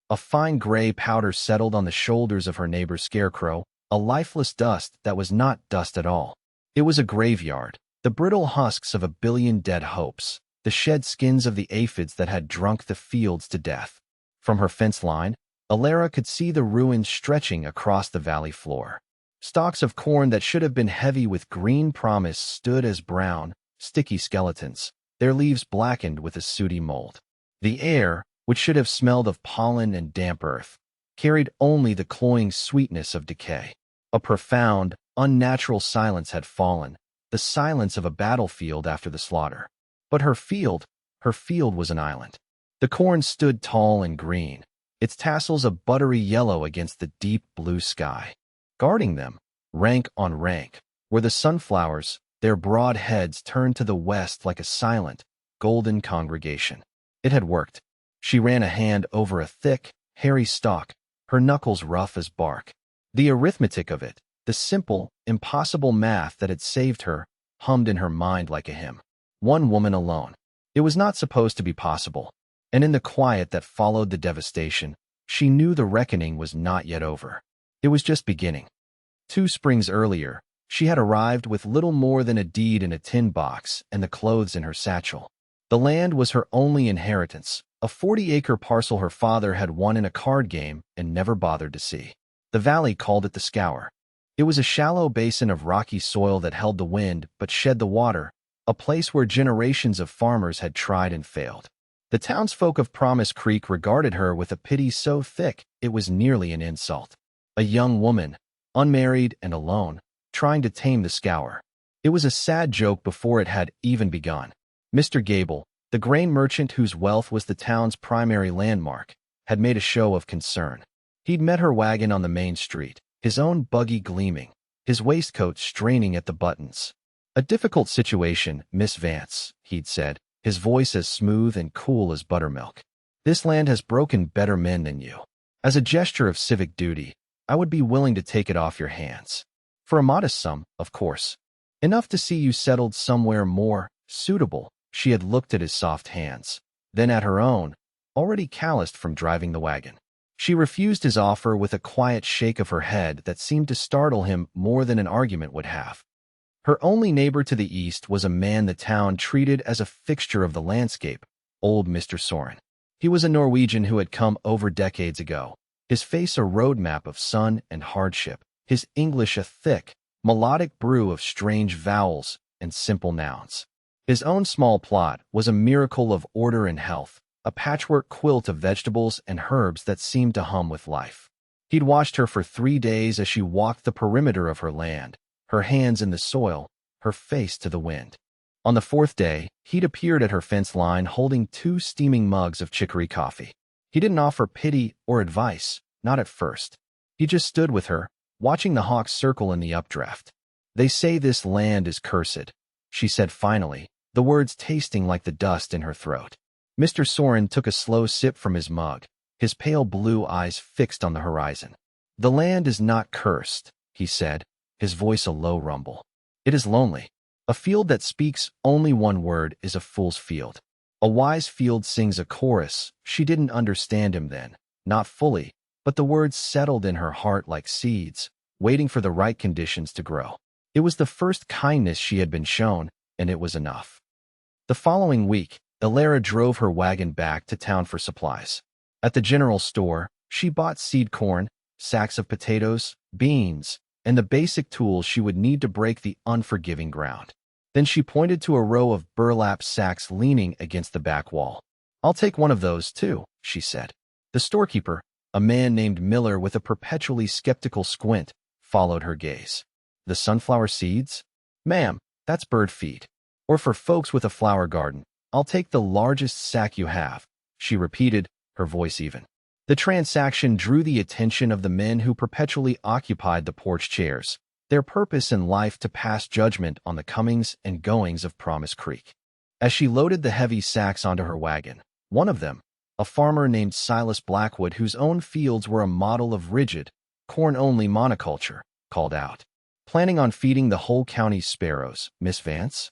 A fine gray powder settled on the shoulders of her neighbor's scarecrow, a lifeless dust that was not dust at all. It was a graveyard, the brittle husks of a billion dead hopes, the shed skins of the aphids that had drunk the fields to death. From her fence line, Alara could see the ruins stretching across the valley floor. Stalks of corn that should have been heavy with green promise stood as brown, sticky skeletons, their leaves blackened with a sooty mold. The air, which should have smelled of pollen and damp earth, carried only the cloying sweetness of decay. A profound, unnatural silence had fallen, the silence of a battlefield after the slaughter. But her field was an island. The corn stood tall and green, its tassels a buttery yellow against the deep blue sky. Guarding them, rank on rank, were the sunflowers, their broad heads turned to the west like a silent, golden congregation. It had worked. She ran a hand over a thick, hairy stalk, her knuckles rough as bark. The arithmetic of it, the simple, impossible math that had saved her, hummed in her mind like a hymn. One woman alone. It was not supposed to be possible. And in the quiet that followed the devastation, she knew the reckoning was not yet over. It was just beginning. 2 springs earlier, she had arrived with little more than a deed in a tin box and the clothes in her satchel. The land was her only inheritance, a 40-acre parcel her father had won in a card game and never bothered to see. The valley called it the Scour. It was a shallow basin of rocky soil that held the wind but shed the water, a place where generations of farmers had tried and failed. The townsfolk of Promise Creek regarded her with a pity so thick it was nearly an insult. A young woman, unmarried and alone, trying to tame the Scour. It was a sad joke before it had even begun. Mr. Gable, the grain merchant whose wealth was the town's primary landmark, had made a show of concern. He'd met her wagon on the main street, his own buggy gleaming, his waistcoat straining at the buttons. "A difficult situation, Miss Vance," he'd said, his voice as smooth and cool as buttermilk. "This land has broken better men than you. As a gesture of civic duty, I would be willing to take it off your hands. For a modest sum, of course. Enough to see you settled somewhere more suitable." She had looked at his soft hands, then at her own, already calloused from driving the wagon. She refused his offer with a quiet shake of her head that seemed to startle him more than an argument would have. Her only neighbor to the east was a man the town treated as a fixture of the landscape, old Mr. Soren. He was a Norwegian who had come over decades ago, his face a roadmap of sun and hardship, his English a thick, melodic brew of strange vowels and simple nouns. His own small plot was a miracle of order and health, a patchwork quilt of vegetables and herbs that seemed to hum with life. He'd watched her for 3 days as she walked the perimeter of her land, her hands in the soil, her face to the wind. On the 4th day, he'd appeared at her fence line holding 2 steaming mugs of chicory coffee. He didn't offer pity or advice, not at first. He just stood with her, watching the hawks circle in the updraft. "They say this land is cursed," she said finally, the words tasting like the dust in her throat. Mr. Soren took a slow sip from his mug, his pale blue eyes fixed on the horizon. "The land is not cursed," he said, his voice a low rumble. "It is lonely. A field that speaks only one word is a fool's field. A wise field sings a chorus." She didn't understand him then, not fully, but the words settled in her heart like seeds, waiting for the right conditions to grow. It was the first kindness she had been shown, and it was enough. The following week, Alara drove her wagon back to town for supplies. At the general store, she bought seed corn, sacks of potatoes, beans, and the basic tools she would need to break the unforgiving ground. Then she pointed to a row of burlap sacks leaning against the back wall. "I'll take one of those, too," she said. The storekeeper, a man named Miller with a perpetually skeptical squint, followed her gaze. "The sunflower seeds? Ma'am, that's bird feed. Or for folks with a flower garden, I'll take the largest sack you have," she repeated, her voice even. The transaction drew the attention of the men who perpetually occupied the porch chairs, their purpose in life to pass judgment on the comings and goings of Promise Creek. As she loaded the heavy sacks onto her wagon, one of them, a farmer named Silas Blackwood whose own fields were a model of rigid, corn-only monoculture, called out, "Planning on feeding the whole county's sparrows, Miss Vance?"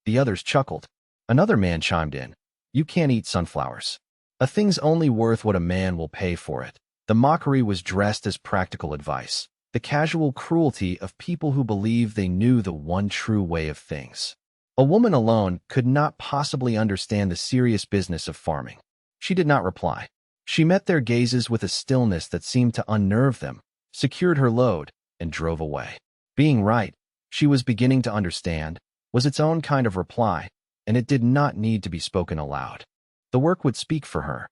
The others chuckled. Another man chimed in, "You can't eat sunflowers." A thing's only worth what a man will pay for it. The mockery was dressed as practical advice, the casual cruelty of people who believe they knew the one true way of things. A woman alone could not possibly understand the serious business of farming. She did not reply. She met their gazes with a stillness that seemed to unnerve them, secured her load, and drove away. Being right, she was beginning to understand, was its own kind of reply, and it did not need to be spoken aloud. The work would speak for her.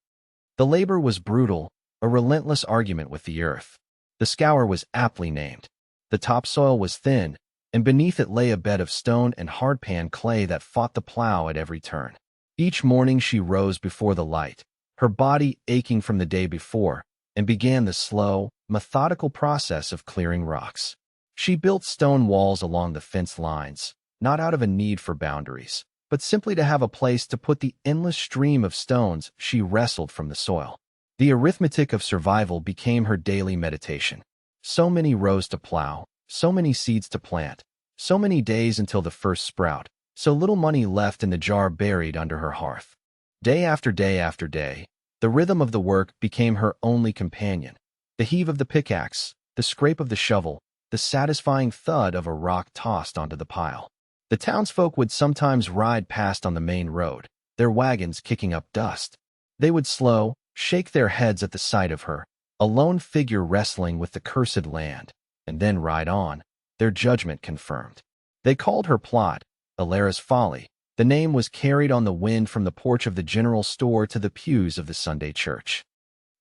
The labor was brutal, a relentless argument with the earth. The scour was aptly named. The topsoil was thin, and beneath it lay a bed of stone and hardpan clay that fought the plow at every turn. Each morning she rose before the light, her body aching from the day before, and began the slow, methodical process of clearing rocks. She built stone walls along the fence lines, not out of a need for boundaries, but simply to have a place to put the endless stream of stones she wrestled from the soil. The arithmetic of survival became her daily meditation. So many rows to plow, so many seeds to plant, so many days until the first sprout, so little money left in the jar buried under her hearth. Day after day after day, the rhythm of the work became her only companion. The heave of the pickaxe, the scrape of the shovel, the satisfying thud of a rock tossed onto the pile. The townsfolk would sometimes ride past on the main road, their wagons kicking up dust. They would slow, shake their heads at the sight of her, a lone figure wrestling with the cursed land, and then ride on, their judgment confirmed. They called her plot, Alara's folly. The name was carried on the wind from the porch of the general store to the pews of the Sunday church.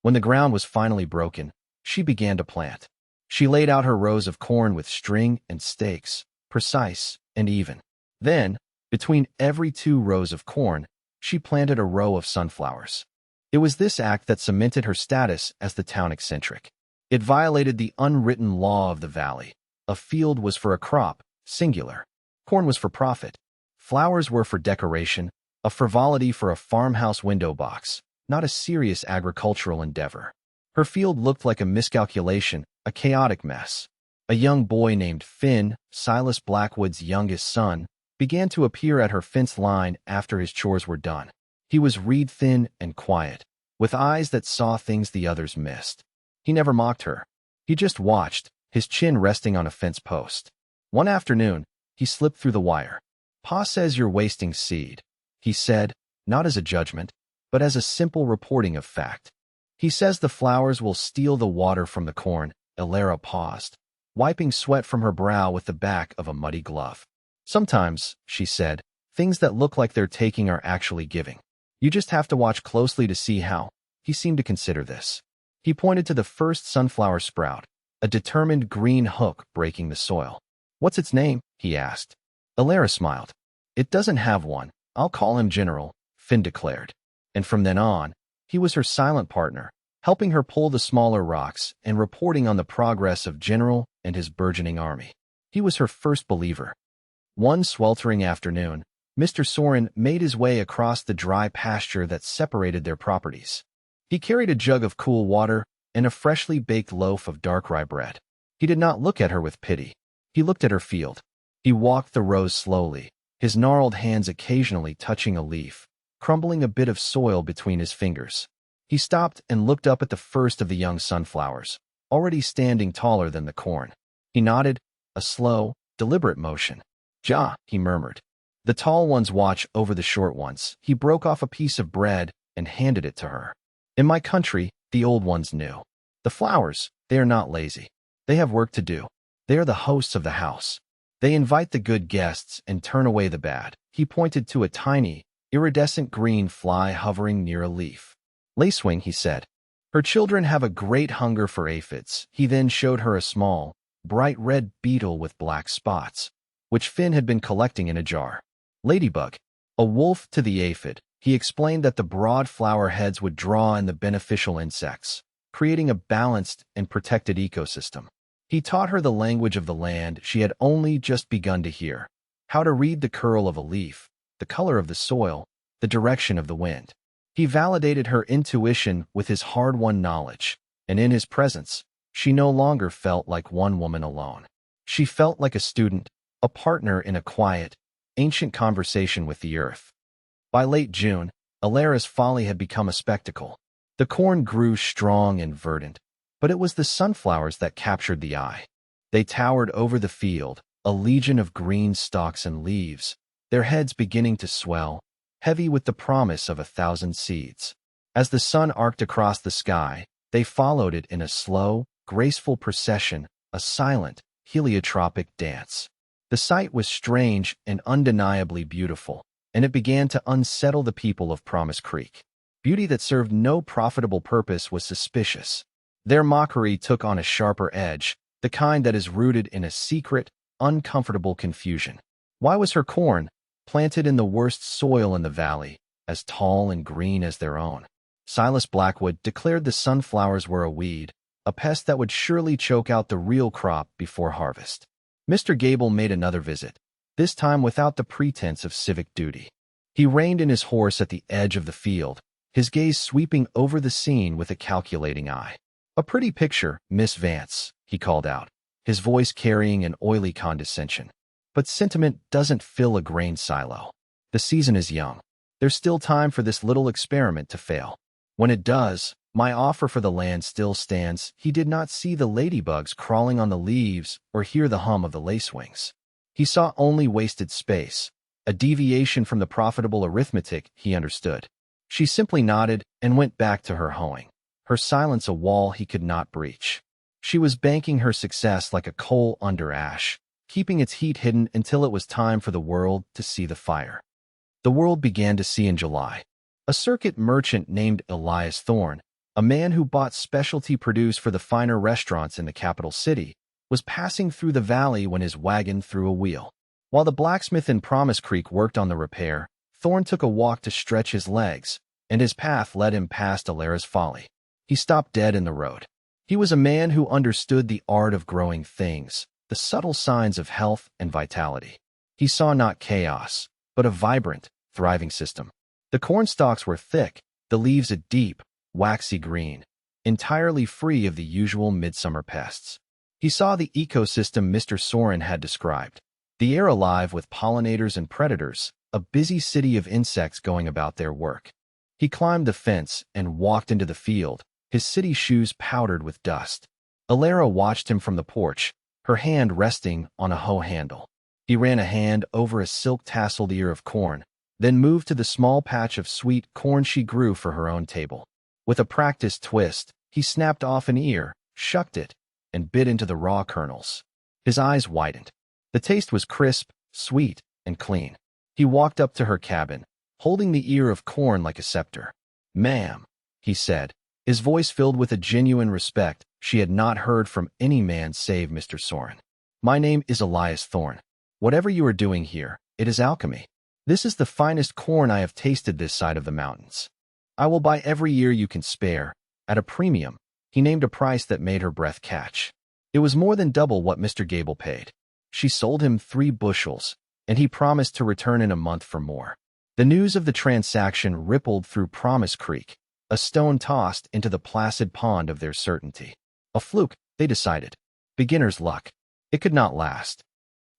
When the ground was finally broken, she began to plant. She laid out her rows of corn with string and stakes, precise and even. Then, between every 2 rows of corn, she planted a row of sunflowers. It was this act that cemented her status as the town eccentric. It violated the unwritten law of the valley. A field was for a crop, singular. Corn was for profit. Flowers were for decoration, a frivolity for a farmhouse window box, not a serious agricultural endeavor. Her field looked like a miscalculation, a chaotic mess. A young boy named Finn, Silas Blackwood's youngest son, began to appear at her fence line after his chores were done. He was reed-thin and quiet, with eyes that saw things the others missed. He never mocked her. He just watched, his chin resting on a fence post. One afternoon, he slipped through the wire. "Pa says you're wasting seed," he said, not as a judgment, but as a simple reporting of fact. "He says the flowers will steal the water from the corn." Alara paused, wiping sweat from her brow with the back of a muddy glove. "Sometimes," she said, "things that look like they're taking are actually giving. You just have to watch closely to see how." He seemed to consider this. He pointed to the first sunflower sprout, a determined green hook breaking the soil. "What's its name?" he asked. Alara smiled. "It doesn't have one. I'll call him General," Finn declared. And from then on, he was her silent partner, helping her pull the smaller rocks and reporting on the progress of General and his burgeoning army. He was her first believer. One sweltering afternoon, Mr. Soren made his way across the dry pasture that separated their properties. He carried a jug of cool water and a freshly baked loaf of dark rye bread. He did not look at her with pity. He looked at her field. He walked the rows slowly, his gnarled hands occasionally touching a leaf, crumbling a bit of soil between his fingers. He stopped and looked up at the first of the young sunflowers, already standing taller than the corn. He nodded, a slow, deliberate motion. "Ja," he murmured. The tall ones watch over the short ones. He broke off a piece of bread and handed it to her. "In my country, the old ones knew. The flowers, they are not lazy. They have work to do. They are the hosts of the house. They invite the good guests and turn away the bad." He pointed to a tiny, iridescent green fly hovering near a leaf. "Lacewing," he said. "Her children have a great hunger for aphids." He then showed her a small, bright red beetle with black spots, which Finn had been collecting in a jar. "Ladybug, a wolf to the aphid." He explained that the broad flower heads would draw in the beneficial insects, creating a balanced and protected ecosystem. He taught her the language of the land she had only just begun to hear, how to read the curl of a leaf, the color of the soil, the direction of the wind. He validated her intuition with his hard-won knowledge, and in his presence, she no longer felt like one woman alone. She felt like a student, a partner in a quiet, ancient conversation with the earth. By late June, Alara's folly had become a spectacle. The corn grew strong and verdant, but it was the sunflowers that captured the eye. They towered over the field, a legion of green stalks and leaves, their heads beginning to swell, heavy with the promise of 1,000 seeds. As the sun arced across the sky, they followed it in a slow, graceful procession, a silent, heliotropic dance. The sight was strange and undeniably beautiful, and it began to unsettle the people of Promise Creek. Beauty that served no profitable purpose was suspicious. Their mockery took on a sharper edge, the kind that is rooted in a secret, uncomfortable confusion. Why was her corn, planted in the worst soil in the valley, as tall and green as their own? Silas Blackwood declared the sunflowers were a weed, a pest that would surely choke out the real crop before harvest. Mr. Gable made another visit, this time without the pretense of civic duty. He reined in his horse at the edge of the field, his gaze sweeping over the scene with a calculating eye. "A pretty picture, Miss Vance," he called out, his voice carrying an oily condescension. "But sentiment doesn't fill a grain silo. The season is young. There's still time for this little experiment to fail. When it does, my offer for the land still stands." He did not see the ladybugs crawling on the leaves or hear the hum of the lacewings. He saw only wasted space, a deviation from the profitable arithmetic he understood. She simply nodded and went back to her hoeing, her silence a wall he could not breach. She was banking her success like a coal under ash, keeping its heat hidden until it was time for the world to see the fire. The world began to see in July. A circuit merchant named Elias Thorne, a man who bought specialty produce for the finer restaurants in the capital city, was passing through the valley when his wagon threw a wheel. While the blacksmith in Promise Creek worked on the repair, Thorne took a walk to stretch his legs, and his path led him past Alara's Folly. He stopped dead in the road. He was a man who understood the art of growing things, the subtle signs of health and vitality. He saw not chaos, but a vibrant, thriving system. The cornstalks were thick, the leaves a deep, waxy green, entirely free of the usual midsummer pests. He saw the ecosystem Mr. Soren had described, the air alive with pollinators and predators, a busy city of insects going about their work. He climbed the fence and walked into the field, his city shoes powdered with dust. Alara watched him from the porch, her hand resting on a hoe handle. He ran a hand over a silk-tasseled ear of corn, then moved to the small patch of sweet corn she grew for her own table. With a practiced twist, he snapped off an ear, shucked it, and bit into the raw kernels. His eyes widened. The taste was crisp, sweet, and clean. He walked up to her cabin, holding the ear of corn like a scepter. "Ma'am," he said, his voice filled with a genuine respect she had not heard from any man save Mr. Soren. "My name is Elias Thorne. Whatever you are doing here, it is alchemy. This is the finest corn I have tasted this side of the mountains. I will buy every ear you can spare, at a premium." He named a price that made her breath catch. It was more than double what Mr. Gable paid. She sold him 3 bushels, and he promised to return in a month for more. The news of the transaction rippled through Promise Creek, a stone tossed into the placid pond of their certainty. A fluke, they decided. Beginner's luck. It could not last.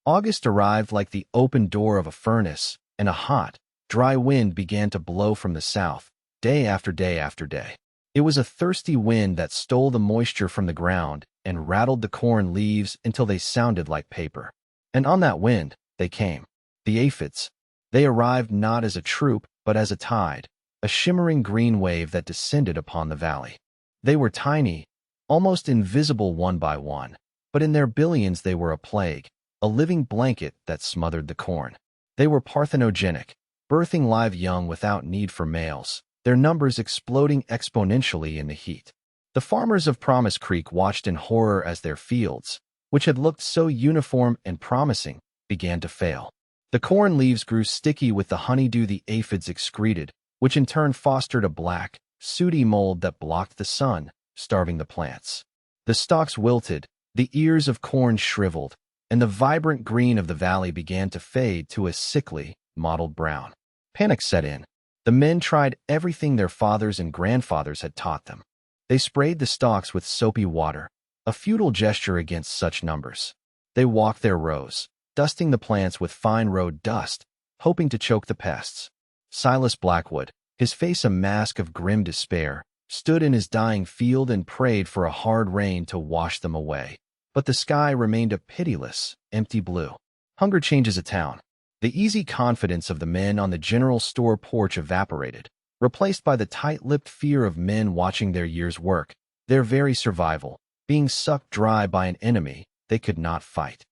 August arrived like the open door of a furnace, and a hot, dry wind began to blow from the south, day after day after day. It was a thirsty wind that stole the moisture from the ground and rattled the corn leaves until they sounded like paper. And on that wind, they came. The aphids. They arrived not as a troop, but as a tide, a shimmering green wave that descended upon the valley. They were tiny, almost invisible one by one, but in their billions they were a plague, a living blanket that smothered the corn. They were parthenogenic, birthing live young without need for males, their numbers exploding exponentially in the heat. The farmers of Promise Creek watched in horror as their fields, which had looked so uniform and promising, began to fail. The corn leaves grew sticky with the honeydew the aphids excreted, which in turn fostered a black, sooty mold that blocked the sun, starving the plants. The stalks wilted, the ears of corn shriveled, and the vibrant green of the valley began to fade to a sickly, mottled brown. Panic set in. The men tried everything their fathers and grandfathers had taught them. They sprayed the stalks with soapy water, a futile gesture against such numbers. They walked their rows, dusting the plants with fine road dust, hoping to choke the pests. Silas Blackwood, his face a mask of grim despair, stood in his dying field and prayed for a hard rain to wash them away. But the sky remained a pitiless, empty blue. Hunger changes a town. The easy confidence of the men on the general store porch evaporated, replaced by the tight-lipped fear of men watching their year's work, their very survival, being sucked dry by an enemy they could not fight.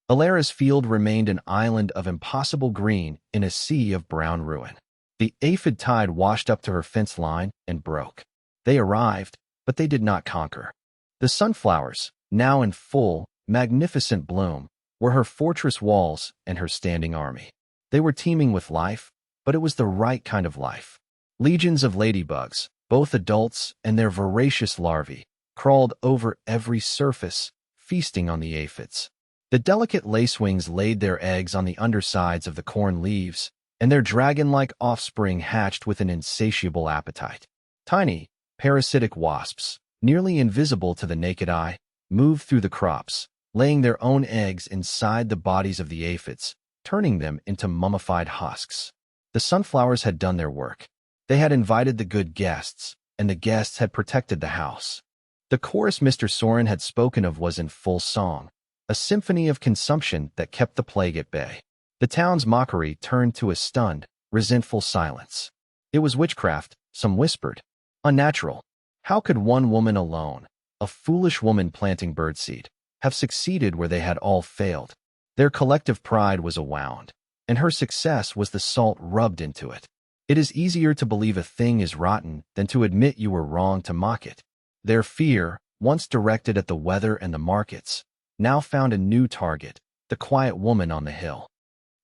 Alara's field remained an island of impossible green in a sea of brown ruin. The Aphid tide washed up to her fence line and broke. They arrived, but they did not conquer. The sunflowers, now in full, magnificent bloom, were her fortress walls and her standing army. They were teeming with life, but it was the right kind of life. Legions of ladybugs, both adults and their voracious larvae, crawled over every surface, feasting on the aphids. The delicate lacewings laid their eggs on the undersides of the corn leaves, and their dragon-like offspring hatched with an insatiable appetite. Tiny, parasitic wasps, nearly invisible to the naked eye, moved through the crops, laying their own eggs inside the bodies of the aphids, turning them into mummified husks. The sunflowers had done their work. They had invited the good guests, and the guests had protected the house. The chorus Mr. Soren had spoken of was in full song, a symphony of consumption that kept the plague at bay. The town's mockery turned to a stunned, resentful silence. It was witchcraft, some whispered. Unnatural. How could one woman alone, a foolish woman planting birdseed, have succeeded where they had all failed? Their collective pride was awound, and her success was the salt rubbed into it. It is easier to believe a thing is rotten than to admit you were wrong to mock it. Their fear, once directed at the weather and the markets, now found a new target, the quiet woman on the hill.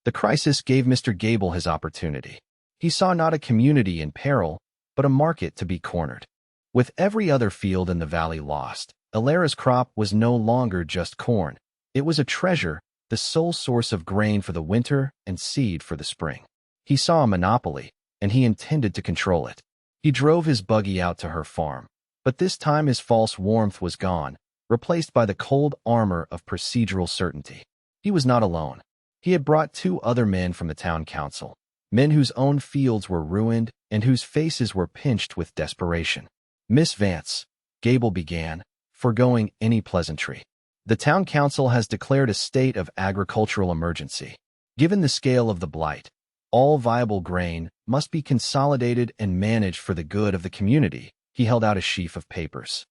The crisis gave Mr. Gable his opportunity. He saw not a community in peril, but a market to be cornered. With every other field in the valley lost, Alara's crop was no longer just corn. It was a treasure, the sole source of grain for the winter and seed for the spring. He saw a monopoly, and he intended to control it. He drove his buggy out to her farm, but this time his false warmth was gone, replaced by the cold armor of procedural certainty. He was not alone. He had brought 2 other men from the town council, men whose own fields were ruined and whose faces were pinched with desperation. Miss Vance, Gable began, foregoing any pleasantry. The town council has declared a state of agricultural emergency. Given the scale of the blight, all viable grain must be consolidated and managed for the good of the community. He held out a sheaf of papers.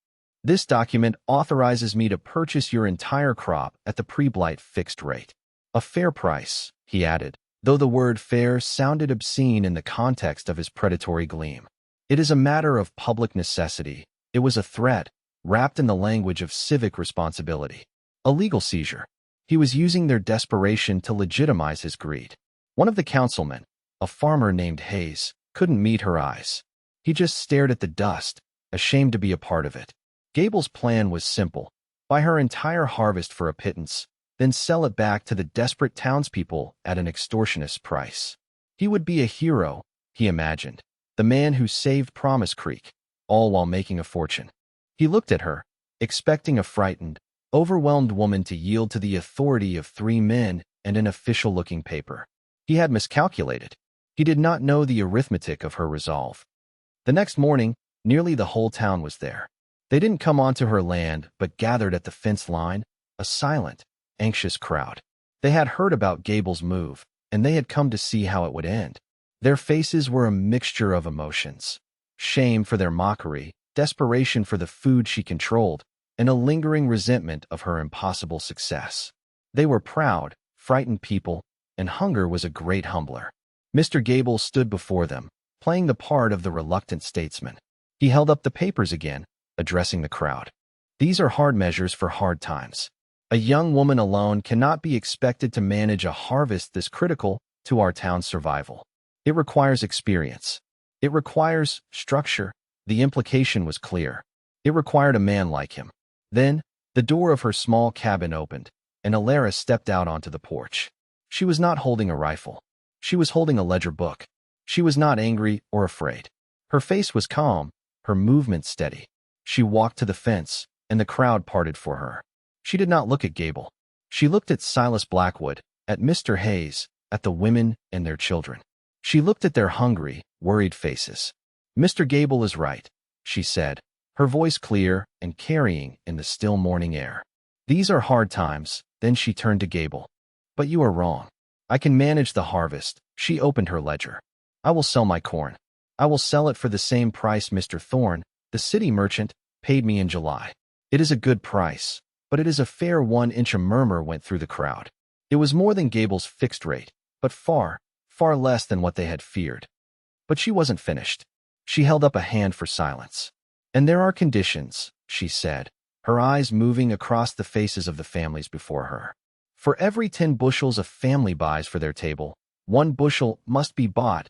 This document authorizes me to purchase your entire crop at the pre-blight fixed rate. A fair price, he added, though the word fair sounded obscene in the context of his predatory gleam. It is a matter of public necessity. It was a threat, wrapped in the language of civic responsibility. A legal seizure. He was using their desperation to legitimize his greed. One of the councilmen, a farmer named Hayes, couldn't meet her eyes. He just stared at the dust, ashamed to be a part of it. Gable's plan was simple. Buy her entire harvest for a pittance, then sell it back to the desperate townspeople at an extortionist price. He would be a hero, he imagined, the man who saved Promise Creek, all while making a fortune. He looked at her, expecting a frightened, overwhelmed woman to yield to the authority of 3 men and an official-looking paper. He had miscalculated. He did not know the arithmetic of her resolve. The next morning, nearly the whole town was there. They didn't come onto her land, but gathered at the fence line, a silent, anxious crowd. They had heard about Gable's move, and they had come to see how it would end. Their faces were a mixture of emotions. Shame for their mockery, desperation for the food she controlled, and a lingering resentment of her impossible success. They were proud, frightened people, and hunger was a great humbler. Mr. Gable stood before them, playing the part of the reluctant statesman. He held up the papers again, addressing the crowd. These are hard measures for hard times. A young woman alone cannot be expected to manage a harvest this critical to our town's survival. It requires experience. It requires structure. The implication was clear. It required a man like him. Then, the door of her small cabin opened, and Alara stepped out onto the porch. She was not holding a rifle. She was holding a ledger book. She was not angry or afraid. Her face was calm, her movements steady. She walked to the fence, and the crowd parted for her. She did not look at Gable. She looked at Silas Blackwood, at Mr. Hayes, at the women and their children. She looked at their hungry, worried faces. Mr. Gable is right, she said, her voice clear and carrying in the still morning air. These are hard times. Then she turned to Gable. But you are wrong. I can manage the harvest. She opened her ledger. I will sell my corn. I will sell it for the same price Mr. Thorne, the city merchant, paid me in July. It is a good price, but it is a fair one. A murmur went through the crowd. It was more than Gable's fixed rate, but far, far less than what they had feared. But she wasn't finished. She held up a hand for silence. And there are conditions, she said, her eyes moving across the faces of the families before her. For every 10 bushels a family buys for their table, 1 bushel must be bought